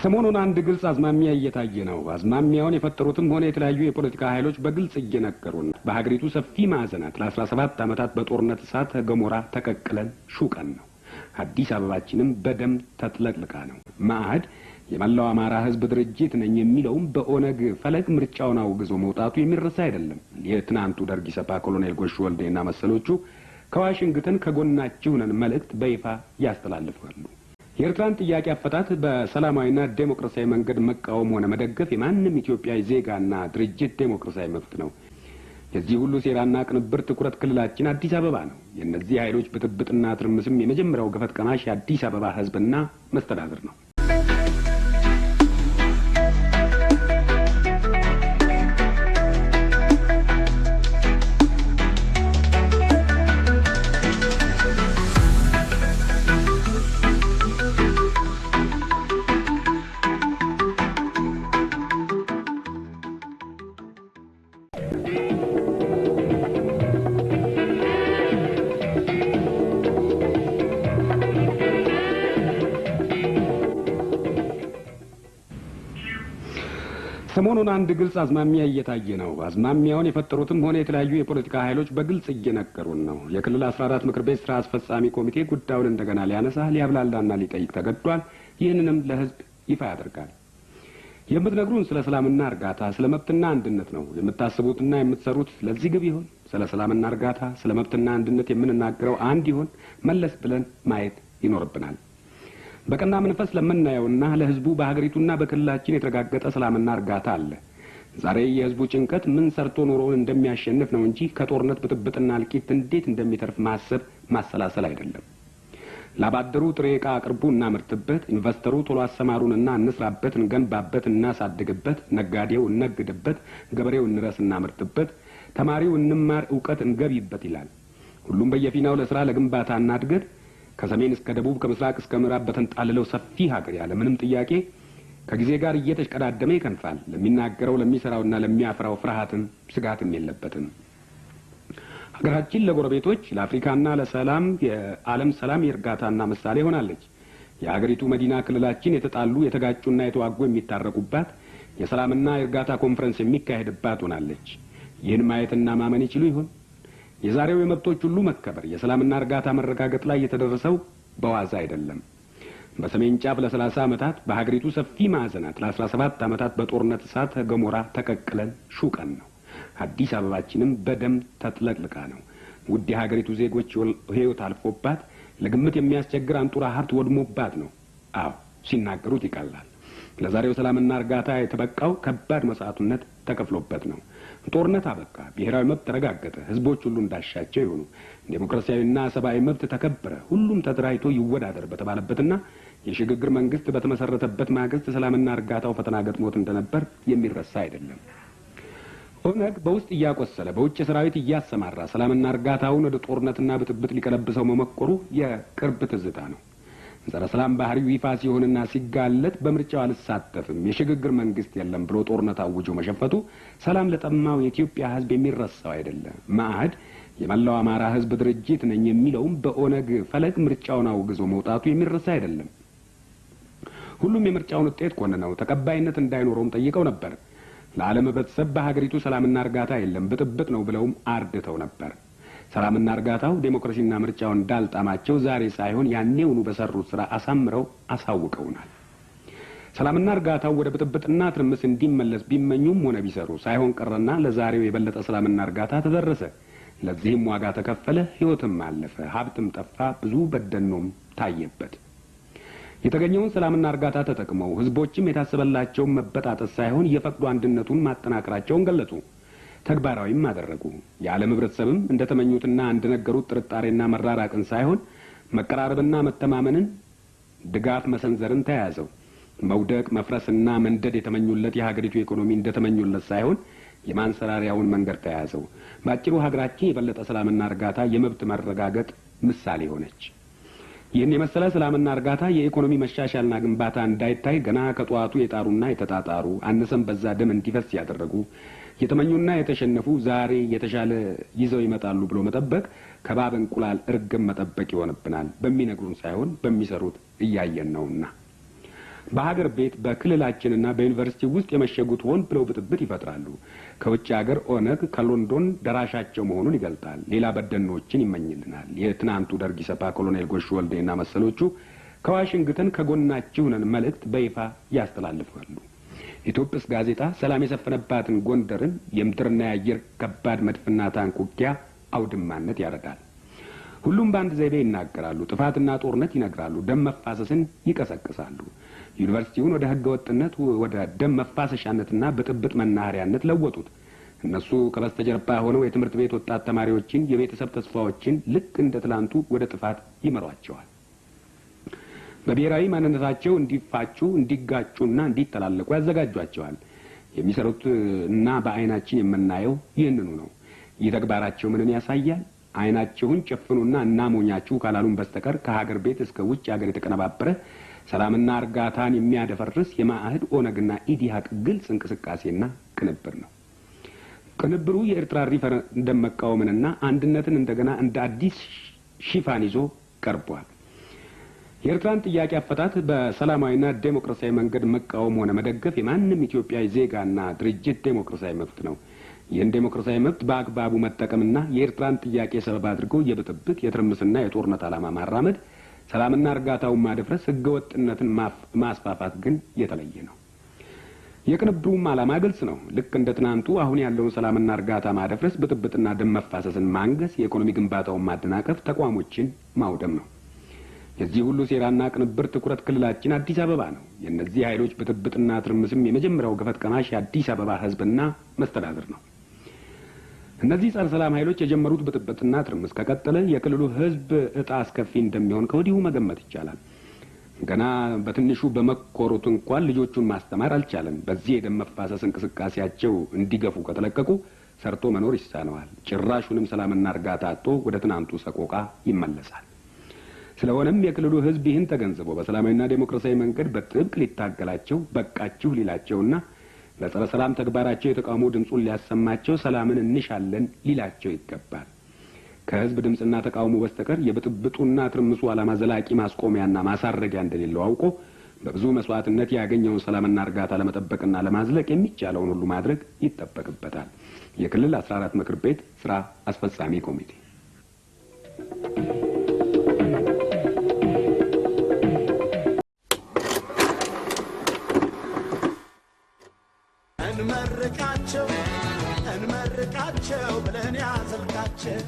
ሰሞኑን አንድ ግልጽ አዝማሚያ እየታየ ነው። አዝማሚያውን የፈጠሩትም ሆነ የተለያዩ የፖለቲካ ኃይሎች በግልጽ እየነገሩን በሀገሪቱ ሰፊ ማዕዘናት ለ17 ዓመታት በጦርነት እሳት ገሞራ ተቀቅለን ሹቀን ነው። አዲስ አበባችንም በደም ተጥለቅልቃ ነው። መአህድ የመላው አማራ ህዝብ ድርጅት ነኝ የሚለውም በኦነግ ፈለግ ምርጫውን አውግዞ መውጣቱ የሚረሳ አይደለም። የትናንቱ ደርግ ኢሰፓ ኮሎኔል ጎሹ ወልዴና መሰሎቹ ከዋሽንግተን ከጎናችሁ ነን መልእክት በይፋ ያስተላልፋሉ። የኤርትራን ጥያቄ አፈታት በሰላማዊና ዴሞክራሲያዊ መንገድ መቃወም ሆነ መደገፍ የማንም ኢትዮጵያዊ ዜጋና ድርጅት ዴሞክራሲያዊ መብት ነው። የዚህ ሁሉ ሴራና ቅንብር ትኩረት ክልላችን አዲስ አበባ ነው። የእነዚህ ኃይሎች ብጥብጥና ትርምስም የመጀመሪያው ገፈት ቀማሽ የአዲስ አበባ ህዝብና መስተዳድር ነው። ሰሞኑን አንድ ግልጽ አዝማሚያ እየታየ ነው። አዝማሚያውን የፈጠሩትም ሆነ የተለያዩ የፖለቲካ ኃይሎች በግልጽ እየነገሩን ነው። የክልል 14 ምክር ቤት ስራ አስፈጻሚ ኮሚቴ ጉዳዩን እንደገና ሊያነሳ ሊያብላላና ሊጠይቅ ተገዷል። ይህንንም ለህዝብ ይፋ ያደርጋል። የምትነግሩን ስለ ሰላምና እርጋታ፣ ስለ መብትና አንድነት ነው። የምታስቡትና የምትሰሩት ለዚህ ግብ ይሆን? ስለ ሰላምና እርጋታ፣ ስለ መብትና አንድነት የምንናገረው አንድ ይሆን? መለስ ብለን ማየት ይኖርብናል። በቀና መንፈስ ለምናየውና ለህዝቡ በሀገሪቱና በክልላችን የተረጋገጠ ሰላምና እርጋታ አለ። ዛሬ የህዝቡ ጭንቀት ምን ሰርቶ ኑሮውን እንደሚያሸንፍ ነው እንጂ ከጦርነት ብጥብጥና እልቂት እንዴት እንደሚተርፍ ማሰብ ማሰላሰል አይደለም። ላባደሩ ጥሬ ዕቃ አቅርቡ እናምርትበት፣ ኢንቨስተሩ ቶሎ አሰማሩንና እንስራበት፣ እንገንባበት፣ እናሳድግበት፣ ነጋዴው እንነግድበት፣ ገበሬው እንረስ እናምርትበት፣ ተማሪው እንማር ዕውቀት እንገቢበት ይላል። ሁሉም በየፊናው ለስራ ለግንባታና እድገት ከሰሜን እስከ ደቡብ ከምስራቅ እስከ ምዕራብ በተንጣለለው ሰፊ ሀገር ያለ ምንም ጥያቄ ከጊዜ ጋር እየተሽቀዳደመ ይከንፋል። ለሚናገረው ለሚሰራውና ለሚያፈራው ፍርሃትም ስጋትም የለበትም። ሀገራችን ለጎረቤቶች ለአፍሪካና ለሰላም የዓለም ሰላም የእርጋታና ምሳሌ ሆናለች። የሀገሪቱ መዲና ክልላችን የተጣሉ የተጋጩና የተዋጉ የሚታረቁባት የሰላምና የእርጋታ ኮንፈረንስ የሚካሄድባት ሆናለች። ይህን ማየትና ማመን ይችሉ ይሆን? የዛሬው የመብቶች ሁሉ መከበር የሰላምና እርጋታ መረጋገጥ ላይ የተደረሰው በዋዛ አይደለም። በሰሜን ጫፍ ለ30 ዓመታት በሀገሪቱ ሰፊ ማዕዘናት ለ17 ዓመታት በጦርነት እሳት ገሞራ ተቀቅለን ሹቀን ነው። አዲስ አበባችንም በደም ተጥለቅልቃ ነው። ውድ የሀገሪቱ ዜጎች ህይወት አልፎባት ለግምት የሚያስቸግር አንጡራ ሀብት ወድሞባት ነው። አዎ ሲናገሩት ይቀላል። ለዛሬው ሰላምና እርጋታ የተበቃው ከባድ መስዋዕትነት ተከፍሎበት ነው። ጦርነት አበቃ፣ ብሔራዊ መብት ተረጋገጠ፣ ህዝቦች ሁሉ እንዳሻቸው ይሆኑ፣ ዴሞክራሲያዊና ሰብአዊ መብት ተከበረ፣ ሁሉም ተደራጅቶ ይወዳደር በተባለበትና የሽግግር መንግስት በተመሰረተበት ማግስት ሰላምና እርጋታው ፈተና ገጥሞት እንደነበር የሚረሳ አይደለም። ኦነግ በውስጥ እያቆሰለ በውጭ ሰራዊት እያሰማራ ሰላምና እርጋታውን ወደ ጦርነትና ብጥብጥ ሊቀለብሰው መሞከሩ የቅርብ ትዝታ ነው። ጸረ ሰላም ባህሪው ይፋ ሲሆንና ሲጋለጥ በምርጫው አልሳተፍም የሽግግር መንግስት የለም ብሎ ጦርነት አውጆ መሸፈቱ ሰላም ለጠማው የኢትዮጵያ ህዝብ የሚረሳው አይደለም። መአህድ የመላው አማራ ህዝብ ድርጅት ነኝ የሚለውም በኦነግ ፈለግ ምርጫውን አውግዞ መውጣቱ የሚረሳ አይደለም። ሁሉም የምርጫውን ውጤት ኮንነው ተቀባይነት እንዳይኖረውም ጠይቀው ነበር። ለዓለም ህብረተሰብ በሀገሪቱ ሰላምና እርጋታ የለም ብጥብጥ ነው ብለውም አርድተው ነበር። ሰላምና እርጋታው ዴሞክራሲና ምርጫው እንዳልጣማቸው ዛሬ ሳይሆን ያኔውኑ በሰሩት ስራ አሳምረው አሳውቀውናል። ሰላምና እርጋታው ወደ ብጥብጥና ትርምስ እንዲመለስ ቢመኙም ሆነ ቢሰሩ ሳይሆን ቀረና ለዛሬው የበለጠ ሰላምና እርጋታ ተደረሰ። ለዚህም ዋጋ ተከፈለ፣ ህይወትም አለፈ፣ ሀብትም ጠፋ፣ ብዙ በደኖም ታየበት። የተገኘውን ሰላምና እርጋታ ተጠቅመው ህዝቦችም የታሰበላቸውን መበጣጠስ ሳይሆን የፈቅዱ አንድነቱን ማጠናከራቸውን ገለጹ፣ ተግባራዊም አደረጉ። የዓለም ህብረተሰብም እንደተመኙትና እንደነገሩት ጥርጣሬና መራራቅን ሳይሆን መቀራረብና መተማመንን ድጋፍ መሰንዘርን ተያያዘው። መውደቅ መፍረስና መንደድ የተመኙለት የሀገሪቱ ኢኮኖሚ እንደተመኙለት ሳይሆን የማንሰራሪያውን መንገድ ተያያዘው። ባጭሩ ሀገራችን የበለጠ ሰላምና እርጋታ የመብት መረጋገጥ ምሳሌ ሆነች። ይህን የመሰለ ሰላምና እርጋታ የኢኮኖሚ መሻሻልና ግንባታ እንዳይታይ ገና ከጧቱ የጣሩና የተጣጣሩ አነሰም በዛ ደም እንዲፈስ ያደረጉ የተመኙና የተሸነፉ ዛሬ የተሻለ ይዘው ይመጣሉ ብሎ መጠበቅ ከባብ እንቁላል እርግም መጠበቅ ይሆንብናል። በሚነግሩን ሳይሆን በሚሰሩት እያየን ነውና በሀገር ቤት በክልላችንና በዩኒቨርሲቲ ውስጥ የመሸጉት ሆን ብለው ብጥብጥ ይፈጥራሉ። ከውጭ ሀገር ኦነግ ከሎንዶን ደራሻቸው መሆኑን ይገልጣል። ሌላ በደኖችን ይመኝልናል። የትናንቱ ደርግ ኢሰፓ ኮሎኔል ጎሹ ወልዴና መሰሎቹ ከዋሽንግተን ከጎናችሁ ነን መልእክት በይፋ ያስተላልፋሉ። ኢትዮጵስ ጋዜጣ ሰላም የሰፈነባትን ጎንደርን የምድርና የአየር ከባድ መድፍና ታንክ ውጊያ አውድማነት ያረዳል። ሁሉም በአንድ ዘይቤ ይናገራሉ። ጥፋትና ጦርነት ይነግራሉ። ደም መፋሰስን ይቀሰቅሳሉ። ዩኒቨርሲቲውን ወደ ህገ ወጥነት ወደ ደም መፋሰሻነትና ብጥብጥ መናኸሪያነት ለወጡት። እነሱ ከበስተጀርባ ሆነው የትምህርት ቤት ወጣት ተማሪዎችን፣ የቤተሰብ ተስፋዎችን ልክ እንደ ትላንቱ ወደ ጥፋት ይመሯቸዋል። በብሔራዊ ማንነታቸው እንዲፋጩ፣ እንዲጋጩና እንዲተላለቁ ያዘጋጇቸዋል። የሚሰሩት እና በአይናችን የምናየው ይህንኑ ነው። ይህ ተግባራቸው ምንን ያሳያል? አይናቸውን ጨፍኑና እናሞኛችሁ ካላሉን በስተቀር ከሀገር ቤት እስከ ውጭ ሀገር የተቀነባበረ ሰላምና እርጋታን የሚያደፈርስ የማዕህድ ኦነግና ኢዲሃቅ ግልጽ እንቅስቃሴና ቅንብር ነው። ቅንብሩ የኤርትራ ሪፈረንደም መቃወምንና አንድነትን እንደገና እንደ አዲስ ሽፋን ይዞ ቀርቧል። የኤርትራን ጥያቄ አፈታት በሰላማዊና ዴሞክራሲያዊ መንገድ መቃወም ሆነ መደገፍ የማንም ኢትዮጵያዊ ዜጋና ድርጅት ዴሞክራሲያዊ መብት ነው። ይህን ዴሞክራሲያዊ መብት በአግባቡ መጠቀምና የኤርትራን ጥያቄ ሰበብ አድርገው የብጥብጥ የትርምስና የጦርነት ዓላማ ማራመድ፣ ሰላምና እርጋታውን ማደፍረስ፣ ህገወጥነትን ማስፋፋት ግን የተለየ ነው። የቅንብሩም ዓላማ ግልጽ ነው። ልክ እንደ ትናንቱ አሁን ያለውን ሰላምና እርጋታ ማደፍረስ፣ ብጥብጥና ደም መፋሰስን ማንገስ፣ የኢኮኖሚ ግንባታውን ማደናቀፍ፣ ተቋሞችን ማውደም ነው። የዚህ ሁሉ ሴራና ቅንብር ትኩረት ክልላችን አዲስ አበባ ነው። የእነዚህ ኃይሎች ብጥብጥና ትርምስም የመጀመሪያው ገፈት ቀማሽ የአዲስ አበባ ህዝብና መስተዳድር ነው። እነዚህ ጸረ ሰላም ኃይሎች የጀመሩት ብጥብጥና ትርምስ ከቀጠለ የክልሉ ህዝብ እጣ አስከፊ እንደሚሆን ከወዲሁ መገመት ይቻላል። ገና በትንሹ በመኮሩት እንኳን ልጆቹን ማስተማር አልቻለም። በዚህ የደም መፋሰስ እንቅስቃሴያቸው እንዲገፉ ከተለቀቁ ሰርቶ መኖር ይሳነዋል። ጭራሹንም ሰላምና እርጋታ አጥቶ ወደ ትናንቱ ሰቆቃ ይመለሳል። ስለሆነም የክልሉ ህዝብ ይህን ተገንዝቦ በሰላማዊና ዴሞክራሲያዊ መንገድ በጥብቅ ሊታገላቸው፣ በቃችሁ ሊላቸውና ለጸረ ሰላም ተግባራቸው የተቃውሞ ድምጹን ሊያሰማቸው፣ ሰላምን እንሻለን ሊላቸው ይገባል። ከህዝብ ድምጽና ተቃውሞ በስተቀር የብጥብጡና ትርምሱ ዓላማ ዘላቂ ማስቆሚያና ማሳረጊያ እንደሌለው አውቆ በብዙ መስዋዕትነት ያገኘውን ሰላምና እርጋታ ለመጠበቅና ለማዝለቅ የሚቻለውን ሁሉ ማድረግ ይጠበቅበታል። የክልል 14 ምክር ቤት ስራ አስፈጻሚ ኮሚቴ እንመርቃቸው ብለን ያዘልቃቸው